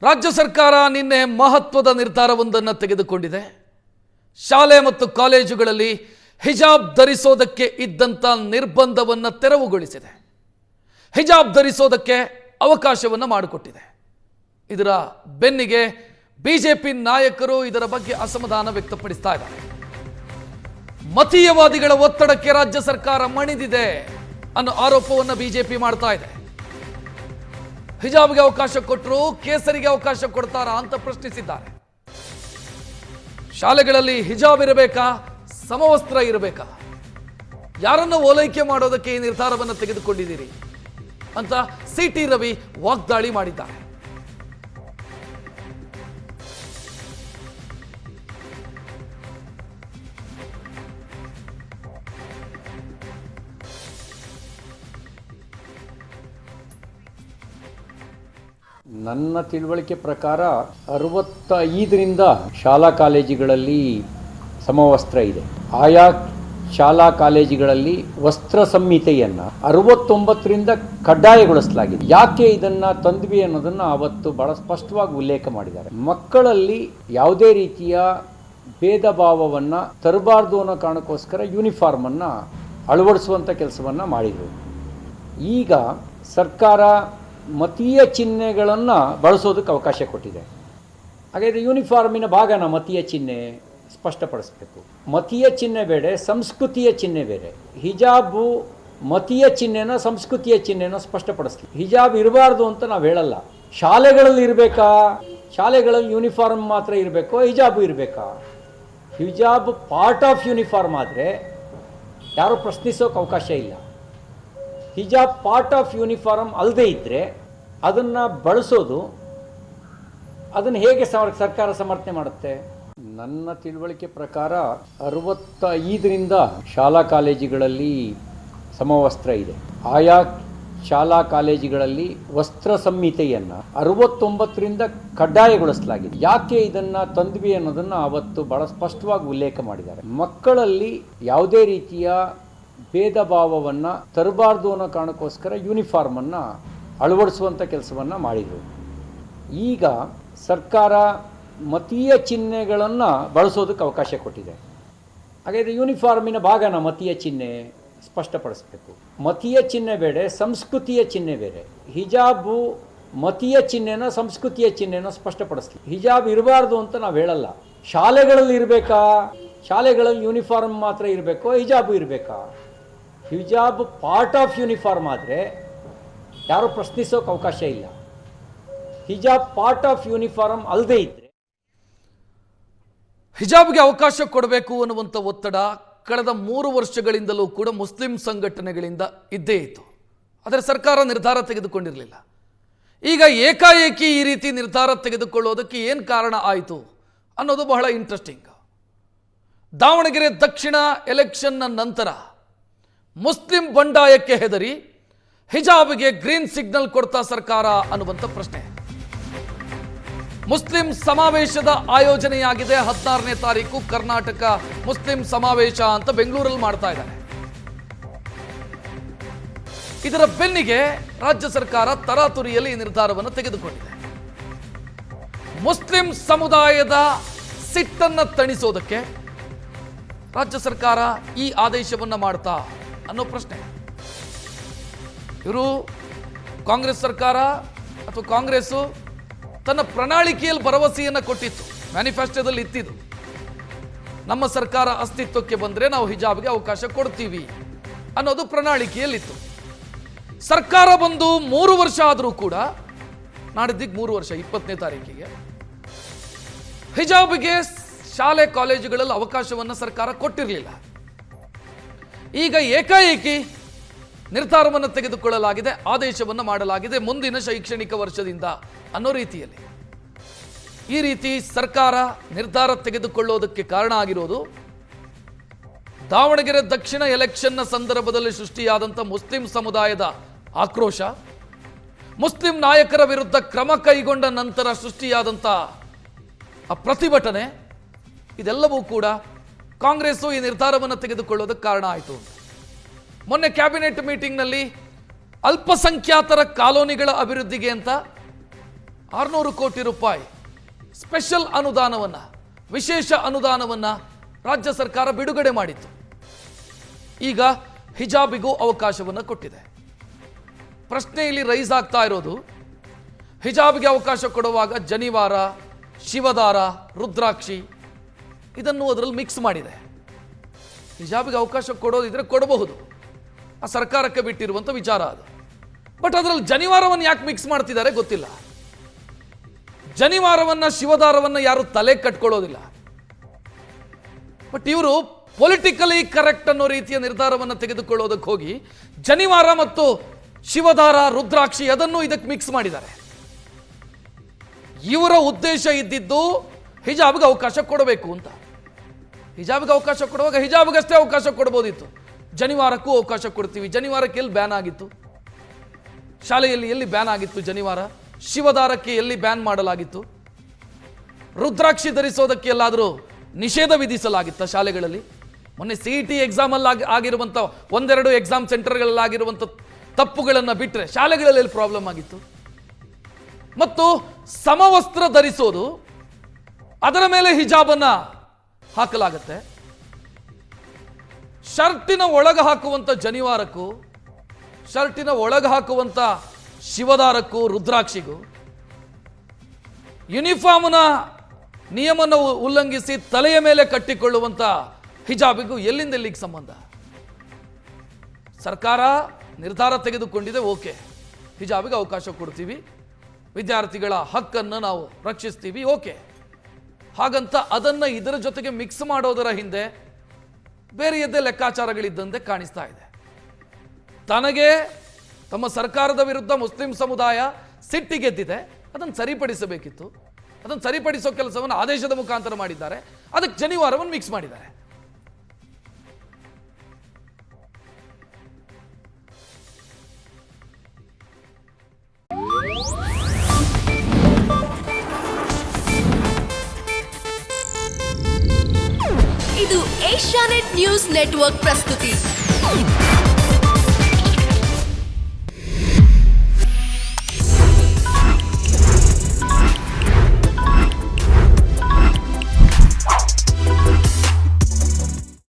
ರಾಜ್ಯ ಸರ್ಕಾರ ನಿನ್ನೆ ಮಹತ್ವದ ನಿರ್ಧಾರವೊಂದನ್ನು ತೆಗೆದುಕೊಂಡಿದೆ. ಶಾಲೆ ಮತ್ತು ಕಾಲೇಜುಗಳಲ್ಲಿ ಹಿಜಾಬ್ ಧರಿಸೋದಕ್ಕೆ ಇದ್ದಂಥ ನಿರ್ಬಂಧವನ್ನು ತೆರವುಗೊಳಿಸಿದೆ. ಹಿಜಾಬ್ ಧರಿಸೋದಕ್ಕೆ ಅವಕಾಶವನ್ನು ಮಾಡಿಕೊಟ್ಟಿದೆ. ಇದರ ಬೆನ್ನಿಗೆ ಬಿಜೆಪಿ ನಾಯಕರು ಇದರ ಬಗ್ಗೆ ಅಸಮಾಧಾನ ವ್ಯಕ್ತಪಡಿಸ್ತಾ ಇದ್ದಾರೆ. ಮತೀಯವಾದಿಗಳ ಒತ್ತಡಕ್ಕೆ ರಾಜ್ಯ ಸರ್ಕಾರ ಮಣಿದಿದೆ ಅನ್ನೋ ಆರೋಪವನ್ನು ಬಿಜೆಪಿ ಮಾಡ್ತಾ ಇದೆ. ಹಿಜಾಬ್ಗೆ ಅವಕಾಶ ಕೊಟ್ಟರು ಕೇಸರಿಗೆ ಅವಕಾಶ ಕೊಡ್ತಾರಾ ಅಂತ ಪ್ರಶ್ನಿಸಿದ್ದಾರೆ. ಶಾಲೆಗಳಲ್ಲಿ ಹಿಜಾಬ್ ಇರಬೇಕಾ, ಸಮವಸ್ತ್ರ ಇರಬೇಕಾ, ಯಾರನ್ನು ಓಲೈಕೆ ಮಾಡೋದಕ್ಕೆ ಈ ನಿರ್ಧಾರವನ್ನು ತೆಗೆದುಕೊಂಡಿದ್ದೀರಿ ಅಂತ ಸಿಟಿ ರವಿ ವಾಗ್ದಾಳಿ ಮಾಡಿದ್ದಾರೆ. ನನ್ನ ತಿಳುವಳಿಕೆ ಪ್ರಕಾರ 65ರಿಂದ ಶಾಲಾ ಕಾಲೇಜುಗಳಲ್ಲಿ ಸಮವಸ್ತ್ರ ಇದೆ. ಆಯಾ ಶಾಲಾ ಕಾಲೇಜುಗಳಲ್ಲಿ ವಸ್ತ್ರ ಸಂಹಿತೆಯನ್ನು 69ರಿಂದ ಕಡ್ಡಾಯಗೊಳಿಸಲಾಗಿದೆ. ಯಾಕೆ ಇದನ್ನು ತಂದ್ವಿ ಅನ್ನೋದನ್ನು ಅವತ್ತು ಬಹಳ ಸ್ಪಷ್ಟವಾಗಿ ಉಲ್ಲೇಖ ಮಾಡಿದ್ದಾರೆ. ಮಕ್ಕಳಲ್ಲಿ ಯಾವುದೇ ರೀತಿಯ ಭೇದ ಭಾವವನ್ನು ತರಬಾರ್ದು ಅನ್ನೋ ಕಾರಣಕ್ಕೋಸ್ಕರ ಯೂನಿಫಾರ್ಮನ್ನು ಅಳವಡಿಸುವಂಥ ಕೆಲಸವನ್ನು ಮಾಡಿದರು. ಈಗ ಸರ್ಕಾರ ಮತೀಯ ಚಿಹ್ನೆಗಳನ್ನು ಬಳಸೋದಕ್ಕೆ ಅವಕಾಶ ಕೊಟ್ಟಿದೆ. ಹಾಗಾದರೆ ಯೂನಿಫಾರ್ಮಿನ ಭಾಗನ ಮತೀಯ ಚಿಹ್ನೆ ಸ್ಪಷ್ಟಪಡಿಸಬೇಕು. ಮತೀಯ ಚಿಹ್ನೆ ಬೇರೆ, ಸಂಸ್ಕೃತಿಯ ಚಿಹ್ನೆ ಬೇರೆ. ಹಿಜಾಬು ಮತೀಯ ಚಿಹ್ನೆನ ಸಂಸ್ಕೃತಿಯ ಚಿಹ್ನೆನ ಸ್ಪಷ್ಟಪಡಿಸ್ತೀವಿ. ಹಿಜಾಬ್ ಇರಬಾರ್ದು ಅಂತ ನಾವು ಹೇಳಲ್ಲ. ಶಾಲೆಗಳಲ್ಲಿ ಇರಬೇಕಾ, ಶಾಲೆಗಳಲ್ಲಿ ಯೂನಿಫಾರ್ಮ್ ಮಾತ್ರ ಇರಬೇಕು, ಹಿಜಾಬು ಇರಬೇಕಾ? ಹಿಜಾಬ್ ಪಾರ್ಟ್ ಆಫ್ ಯೂನಿಫಾರ್ಮ್ ಆದರೆ ಯಾರೂ ಪ್ರಶ್ನಿಸೋಕೆ ಅವಕಾಶ ಇಲ್ಲ. ಹಿಜಾಬ್ ಪಾರ್ಟ್ ಆಫ್ ಯೂನಿಫಾರ್ಮ್ ಅಲ್ಲದೆ ಇದ್ದರೆ ಅದನ್ನು ಬಳಸೋದು, ಅದನ್ನು ಹೇಗೆ ಸರ್ಕಾರ ಸಮರ್ಥನೆ ಮಾಡುತ್ತೆ? ನನ್ನ ತಿಳುವಳಿಕೆ ಪ್ರಕಾರ 65ರಿಂದ ಶಾಲಾ ಕಾಲೇಜುಗಳಲ್ಲಿ ಸಮವಸ್ತ್ರ ಇದೆ. ಆಯಾ ಶಾಲಾ ಕಾಲೇಜುಗಳಲ್ಲಿ ವಸ್ತ್ರ ಸಂಹಿತೆಯನ್ನು 69ರಿಂದ ಕಡ್ಡಾಯಗೊಳಿಸಲಾಗಿದೆ. ಯಾಕೆ ಇದನ್ನು ತಂದ್ವಿ ಅನ್ನೋದನ್ನು ಅವತ್ತು ಬಹಳ ಸ್ಪಷ್ಟವಾಗಿ ಉಲ್ಲೇಖ ಮಾಡಿದ್ದಾರೆ. ಮಕ್ಕಳಲ್ಲಿ ಯಾವುದೇ ರೀತಿಯ ಭೇದ ಭಾವವನ್ನು ತರಬಾರ್ದು ಅನ್ನೋ ಕಾರಣಕ್ಕೋಸ್ಕರ ಯೂನಿಫಾರ್ಮನ್ನು ಅಳವಡಿಸುವಂಥ ಕೆಲಸವನ್ನು ಮಾಡಿದರು. ಈಗ ಸರ್ಕಾರ ಮತೀಯ ಚಿಹ್ನೆಗಳನ್ನು ಬಳಸೋದಕ್ಕೆ ಅವಕಾಶ ಕೊಟ್ಟಿದೆ. ಹಾಗಾದರೆ ಯೂನಿಫಾರ್ಮಿನ ಭಾಗನ ಮತೀಯ ಚಿಹ್ನೆ ಸ್ಪಷ್ಟಪಡಿಸಬೇಕು. ಮತೀಯ ಚಿಹ್ನೆ ಬೇರೆ, ಸಂಸ್ಕೃತಿಯ ಚಿಹ್ನೆ ಬೇರೆ. ಹಿಜಾಬು ಮತೀಯ ಚಿಹ್ನೆನ ಸಂಸ್ಕೃತಿಯ ಚಿಹ್ನೆನ ಸ್ಪಷ್ಟಪಡಿಸ್ತೀವಿ. ಹಿಜಾಬ್ ಇರಬಾರ್ದು ಅಂತ ನಾವು ಹೇಳಲ್ಲ. ಶಾಲೆಗಳಲ್ಲಿ ಇರಬೇಕಾ, ಶಾಲೆಗಳಲ್ಲಿ ಯೂನಿಫಾರ್ಮ್ ಮಾತ್ರ ಇರಬೇಕು, ಹಿಜಾಬು ಇರಬೇಕಾ? ಹಿಜಾಬ್ ಪಾರ್ಟ್ ಆಫ್ ಯೂನಿಫಾರ್ಮ್ ಆದರೆ ಯಾರೂ ಪ್ರಶ್ನಿಸೋಕೆ ಅವಕಾಶ ಇಲ್ಲ. ಹಿಜಾಬ್ ಪಾರ್ಟ್ ಆಫ್ ಯೂನಿಫಾರ್ಮ್ ಅಲ್ಲದೆ ಇದ್ದರೆ ಹಿಜಾಬ್ಗೆ ಅವಕಾಶ ಕೊಡಬೇಕು ಅನ್ನುವಂಥ ಒತ್ತಡ ಕಳೆದ 3 ವರ್ಷಗಳಿಂದಲೂ ಕೂಡ ಮುಸ್ಲಿಂ ಸಂಘಟನೆಗಳಿಂದ ಇದ್ದೇ ಇತ್ತು. ಆದರೆ ಸರ್ಕಾರ ನಿರ್ಧಾರ ತೆಗೆದುಕೊಂಡಿರಲಿಲ್ಲ. ಈಗ ಏಕಾಏಕಿ ಈ ರೀತಿ ನಿರ್ಧಾರ ತೆಗೆದುಕೊಳ್ಳೋದಕ್ಕೆ ಏನು ಕಾರಣ ಆಯಿತು ಅನ್ನೋದು ಬಹಳ ಇಂಟ್ರೆಸ್ಟಿಂಗ್. ದಾವಣಗೆರೆ ದಕ್ಷಿಣ ಎಲೆಕ್ಷನ್ನ ನಂತರ ಮುಸ್ಲಿಂ ಬಂಡಾಯಕ್ಕೆ ಹೆದರಿ ಹಿಜಾಬ್ಗೆ ಗ್ರೀನ್ ಸಿಗ್ನಲ್ ಕೊಡ್ತಾ ಸರ್ಕಾರ ಅನ್ನುವಂಥ ಪ್ರಶ್ನೆ. ಮುಸ್ಲಿಂ ಸಮಾವೇಶದ ಆಯೋಜನೆಯಾಗಿದೆ. 16ನೇ ತಾರೀಕು ಕರ್ನಾಟಕ ಮುಸ್ಲಿಂ ಸಮಾವೇಶ ಅಂತ ಬೆಂಗಳೂರಲ್ಲಿ ಮಾಡ್ತಾ ಇದ್ದಾರೆ. ಇದರ ಬೆನ್ನಿಗೆ ರಾಜ್ಯ ಸರ್ಕಾರ ತರಾತುರಿಯಲ್ಲಿ ಈ ನಿರ್ಧಾರವನ್ನು ತೆಗೆದುಕೊಂಡಿದೆ. ಮುಸ್ಲಿಂ ಸಮುದಾಯದ ಸಿಟ್ಟನ್ನು ತಣಿಸೋದಕ್ಕೆ ರಾಜ್ಯ ಸರ್ಕಾರ ಈ ಆದೇಶವನ್ನು ಮಾಡ್ತಾ ಅನ್ನೋ ಪ್ರಶ್ನೆ. ಇವರು ಕಾಂಗ್ರೆಸ್ ಸರ್ಕಾರ ಅಥವಾ ಕಾಂಗ್ರೆಸ್ಸು ತನ್ನ ಪ್ರಣಾಳಿಕೆಯಲ್ಲಿ ಭರವಸೆಯನ್ನು ಕೊಟ್ಟಿತ್ತು, ಮ್ಯಾನಿಫೆಸ್ಟೋದಲ್ಲಿ ಇತ್ತಿದ್ದು, ನಮ್ಮ ಸರ್ಕಾರ ಅಸ್ತಿತ್ವಕ್ಕೆ ಬಂದರೆ ನಾವು ಹಿಜಾಬ್ಗೆ ಅವಕಾಶ ಕೊಡ್ತೀವಿ ಅನ್ನೋದು ಪ್ರಣಾಳಿಕೆಯಲ್ಲಿತ್ತು. ಸರ್ಕಾರ ಬಂದು 3 ವರ್ಷ ಆದರೂ ಕೂಡ, ನಾಡಿದ್ದಿಗೆ 3 ವರ್ಷ 20ನೇ ತಾರೀಕಿಗೆ ಹಿಜಾಬ್ಗೆ ಶಾಲೆ ಕಾಲೇಜುಗಳಲ್ಲಿ ಅವಕಾಶವನ್ನು ಸರ್ಕಾರ ಕೊಟ್ಟಿರಲಿಲ್ಲ. ಈಗ ಏಕಾಏಕಿ ನಿರ್ಧಾರವನ್ನು ತೆಗೆದುಕೊಳ್ಳಲಾಗಿದೆ, ಆದೇಶವನ್ನು ಮಾಡಲಾಗಿದೆ ಮುಂದಿನ ಶೈಕ್ಷಣಿಕ ವರ್ಷದಿಂದ ಅನ್ನೋ ರೀತಿಯಲ್ಲಿ. ಈ ರೀತಿ ಸರ್ಕಾರ ನಿರ್ಧಾರ ತೆಗೆದುಕೊಳ್ಳೋದಕ್ಕೆ ಕಾರಣ ಆಗಿರೋದು ದಾವಣಗೆರೆ ದಕ್ಷಿಣ ಎಲೆಕ್ಷನ್ನ ಸಂದರ್ಭದಲ್ಲಿ ಸೃಷ್ಟಿಯಾದಂಥ ಮುಸ್ಲಿಂ ಸಮುದಾಯದ ಆಕ್ರೋಶ, ಮುಸ್ಲಿಂ ನಾಯಕರ ವಿರುದ್ಧ ಕ್ರಮ ಕೈಗೊಂಡ ನಂತರ ಸೃಷ್ಟಿಯಾದಂಥ ಆ ಪ್ರತಿಭಟನೆ, ಇದೆಲ್ಲವೂ ಕೂಡ ಕಾಂಗ್ರೆಸ್ಸು ಈ ನಿರ್ಧಾರವನ್ನು ತೆಗೆದುಕೊಳ್ಳೋದಕ್ಕೆ ಕಾರಣ ಆಯಿತು. ಮೊನ್ನೆ ಕ್ಯಾಬಿನೆಟ್ ಮೀಟಿಂಗ್ನಲ್ಲಿ ಅಲ್ಪಸಂಖ್ಯಾತರ ಕಾಲೋನಿಗಳ ಅಭಿವೃದ್ಧಿಗೆ ಅಂತ 600 ಕೋಟಿ ರೂಪಾಯಿ ಸ್ಪೆಷಲ್ ಅನುದಾನವನ್ನು, ವಿಶೇಷ ಅನುದಾನವನ್ನು ರಾಜ್ಯ ಸರ್ಕಾರ ಬಿಡುಗಡೆ ಮಾಡಿತ್ತು. ಈಗ ಹಿಜಾಬಿಗೂ ಅವಕಾಶವನ್ನು ಕೊಟ್ಟಿದೆ. ಪ್ರಶ್ನೆ ಇಲ್ಲಿ ರೈಸ್ ಆಗ್ತಾ ಇರೋದು, ಹಿಜಾಬ್ಗೆ ಅವಕಾಶ ಕೊಡುವಾಗ ಜನಿವಾರ, ಶಿವದಾರ, ರುದ್ರಾಕ್ಷಿ ಇದನ್ನು ಅದರಲ್ಲಿ ಮಿಕ್ಸ್ ಮಾಡಿದೆ. ಹಿಜಾಬ್ಗೆ ಅವಕಾಶ ಕೊಡೋದಿದ್ರೆ ಕೊಡಬಹುದು, ಆ ಸರ್ಕಾರಕ್ಕೆ ಬಿಟ್ಟಿರುವಂಥ ವಿಚಾರ ಅದು. ಬಟ್ ಅದರಲ್ಲಿ ಜನಿವಾರವನ್ನು ಯಾಕೆ ಮಿಕ್ಸ್ ಮಾಡ್ತಿದ್ದಾರೆ ಗೊತ್ತಿಲ್ಲ. ಜನಿವಾರವನ್ನು, ಶಿವದಾರವನ್ನು ಯಾರು ತಲೆ ಕಟ್ಕೊಳ್ಳೋದಿಲ್ಲ. ಬಟ್ ಇವರು ಪೊಲಿಟಿಕಲಿ ಕರೆಕ್ಟ್ ಅನ್ನೋ ರೀತಿಯ ನಿರ್ಧಾರವನ್ನು ತೆಗೆದುಕೊಳ್ಳೋದಕ್ಕೆ ಹೋಗಿ ಜನಿವಾರ ಮತ್ತು ಶಿವದಾರ, ರುದ್ರಾಕ್ಷಿ ಅದನ್ನು ಇದಕ್ಕೆ ಮಿಕ್ಸ್ ಮಾಡಿದ್ದಾರೆ. ಇವರ ಉದ್ದೇಶ ಇದ್ದಿದ್ದು ಹಿಜಾಬ್ಗೆ ಅವಕಾಶ ಕೊಡಬೇಕು ಅಂತ. ಹಿಜಾಬ್ಗೆ ಅವಕಾಶ ಕೊಡುವಾಗ ಹಿಜಾಬ್ಗಷ್ಟೇ ಅವಕಾಶ ಕೊಡ್ಬೋದಿತ್ತು, ಜನಿವಾರಕ್ಕೂ ಅವಕಾಶ ಕೊಡ್ತೀವಿ. ಜನಿವಾರಕ್ಕೆ ಎಲ್ಲಿ ಬ್ಯಾನ್ ಆಗಿತ್ತು? ಶಾಲೆಯಲ್ಲಿ ಎಲ್ಲಿ ಬ್ಯಾನ್ ಆಗಿತ್ತು ಜನಿವಾರ? ಶಿವದಾರಕ್ಕೆ ಎಲ್ಲಿ ಬ್ಯಾನ್ ಮಾಡಲಾಗಿತ್ತು? ರುದ್ರಾಕ್ಷಿ ಧರಿಸೋದಕ್ಕೆ ಎಲ್ಲಾದರೂ ನಿಷೇಧ ವಿಧಿಸಲಾಗಿತ್ತ ಶಾಲೆಗಳಲ್ಲಿ? ಮೊನ್ನೆ CET ಎಕ್ಸಾಮಲ್ಲಿ ಆಗಿರುವಂಥ ಒಂದೆರಡು ಎಕ್ಸಾಮ್ ಸೆಂಟರ್ಗಳಲ್ಲಿ ಆಗಿರುವಂಥ ತಪ್ಪುಗಳನ್ನು ಬಿಟ್ಟರೆ ಶಾಲೆಗಳಲ್ಲಿ ಎಲ್ಲಿ ಪ್ರಾಬ್ಲಮ್ ಆಗಿತ್ತು? ಮತ್ತು ಸಮವಸ್ತ್ರ ಧರಿಸೋದು, ಅದರ ಮೇಲೆ ಹಿಜಾಬನ್ನು ಹಾಕಲಾಗತ್ತೆ. ಶರ್ಟಿನ ಒಳಗೆ ಹಾಕುವಂಥ ಜನಿವಾರಕ್ಕೂ, ಶರ್ಟಿನ ಒಳಗೆ ಹಾಕುವಂಥ ಶಿವದಾರಕ್ಕೂ, ರುದ್ರಾಕ್ಷಿಗೂ ಯೂನಿಫಾರ್ಮ್ನ ನಿಯಮನ ಉಲ್ಲಂಘಿಸಿ ತಲೆಯ ಮೇಲೆ ಕಟ್ಟಿಕೊಳ್ಳುವಂಥ ಹಿಜಾಬಿಗೂ ಎಲ್ಲಿಂದ ಎಲ್ಲಿಗೆ ಸಂಬಂಧ? ಸರ್ಕಾರ ನಿರ್ಧಾರ ತೆಗೆದುಕೊಂಡಿದೆ, ಓಕೆ, ಹಿಜಾಬಿಗೆ ಅವಕಾಶ ಕೊಡ್ತೀವಿ, ವಿದ್ಯಾರ್ಥಿಗಳ ಹಕ್ಕನ್ನು ನಾವು ರಕ್ಷಿಸ್ತೀವಿ, ಓಕೆ. ಹಾಗಂತ ಅದನ್ನು ಇದರ ಜೊತೆಗೆ ಮಿಕ್ಸ್ ಮಾಡೋದರ ಹಿಂದೆ ಬೇರೆಯದ್ದೇ ಲೆಕ್ಕಾಚಾರಗಳಿದ್ದಂತೆ ಕಾಣಿಸ್ತಾ ಇದೆ. ತನಗೆ ತಮ್ಮ ಸರ್ಕಾರದ ವಿರುದ್ಧ ಮುಸ್ಲಿಂ ಸಮುದಾಯ ಸಿಟ್ಟಿಗೆದ್ದಿದೆ, ಅದನ್ನು ಸರಿಪಡಿಸಬೇಕಿತ್ತು. ಅದನ್ನು ಸರಿಪಡಿಸೋ ಕೆಲಸವನ್ನು ಆದೇಶದ ಮುಖಾಂತರ ಮಾಡಿದ್ದಾರೆ, ಅದಕ್ಕೆ ಜನಿವಾರವನ್ನು ಮಿಕ್ಸ್ ಮಾಡಿದ್ದಾರೆ. ಇದು ಏಷ್ಯಾನೆಟ್ ನ್ಯೂಸ್ ನೆಟ್ವರ್ಕ್ ಪ್ರಸ್ತುತಿ.